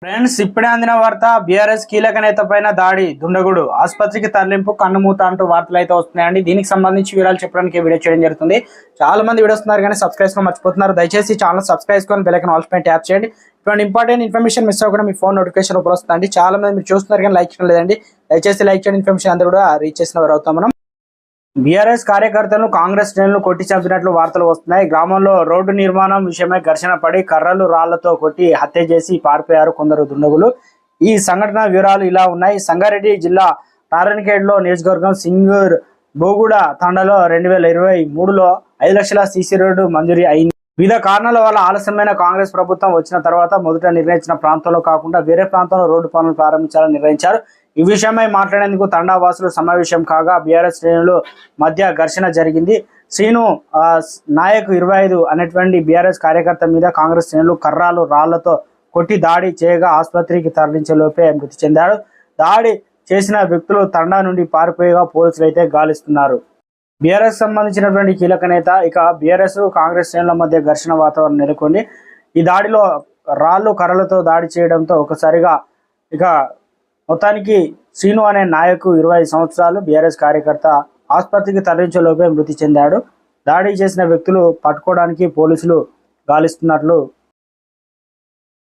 Friends, ఇప్పుడే అందిన వార్త. బీఆర్ఎస్ కీలక నేత పైన దాడి, దుండగుడు ఆసుపత్రికి తరలింపు, కన్నుమూత అంటూ వార్తలు అయితే వస్తున్నాయండి. దీనికి సంబంధించి వివరాలు చెప్పడానికి వీడియో చేయడం జరుగుతుంది. చాలా మంది వీడియోస్ ఉన్నారు కానీ సబ్స్క్రైబ్ గా మర్చిపోతున్నారు. దయచేసి ఛానల్ సబ్స్క్రైబ్ చేసుకొని బెల్ ఐకాన్ ఆల్ పైన ట్యాప్ చేయండి. ఇటువంటి ఇంపార్టెంట్ ఇన్ఫర్మేషన్ మిస్ అవ్వకుండా మీ ఫోన్ నోటిఫికేషన్ రూపంలో వస్తుందండి. చాలా మంది మీరు చూస్తున్నారు కానీ లైక్ చేయడం లేదండి. దయచేసి లైక్ చేయండి. ఇన్ఫర్మేషన్ అందరూ కూడా రీచ్ చేసిన వారు అవుతాం మనం. బీఆర్ఎస్ కార్యకర్తలను కాంగ్రెస్ శ్రేణులు కొట్టి చంపినట్లు వార్తలు వస్తున్నాయి. గ్రామంలో రోడ్డు నిర్మాణం విషయమై ఘర్షణ పడి కర్రలు రాళ్లతో కొట్టి హత్య చేసి పారిపోయారు కొందరు దుండగులు. ఈ సంఘటన వివరాలు ఇలా ఉన్నాయి. సంగారెడ్డి జిల్లా నారాయణఖేడ్లో నియోజకవర్గం సింగూర్ బోగూడ తండాలో 2023లో 5 లక్షల సీసీ రోడ్డు మంజూరీ అయింది. వివిధ కారణాల వల్ల ఆలస్యమైన కాంగ్రెస్ ప్రభుత్వం వచ్చిన తర్వాత మొదట నిర్ణయించిన ప్రాంతంలో కాకుండా వేరే ప్రాంతంలో రోడ్డు పనులు ప్రారంభించాలని నిర్ణయించారు. ఈ విషయమై మాట్లాడేందుకు తండావాసులు సమావేశం కాగా బీఆర్ఎస్ శ్రేణులు మధ్య ఘర్షణ జరిగింది. శ్రీను నాయక్ 25 అనేటువంటి బీఆర్ఎస్ కార్యకర్త మీద కాంగ్రెస్ శ్రేణులు కర్రాలు రాళ్లతో కొట్టి దాడి చేయగా ఆసుపత్రికి తరలించే లోపే మృతి చెందాడు. దాడి చేసిన వ్యక్తులు తండా నుండి పారిపోయేగా పోలీసులు అయితే గాలిస్తున్నారు. బీఆర్ఎస్ సంబంధించినటువంటి కీలక నేత. ఇక బీఆర్ఎస్ కాంగ్రెస్ శ్రేణుల మధ్య ఘర్షణ వాతావరణం నెలకొంది. ఈ దాడిలో రాళ్లు కర్రలతో దాడి చేయడంతో ఒకసారిగా ఇక మొత్తానికి శ్రీను అనే నాయకు 25 సంవత్సరాలు బీఆర్ఎస్ కార్యకర్త ఆసుపత్రికి తరలించేలోపే మృతి చెందాడు. దాడి చేసిన వ్యక్తులు పట్టుకోవడానికి పోలీసులు గాలిస్తున్నట్లు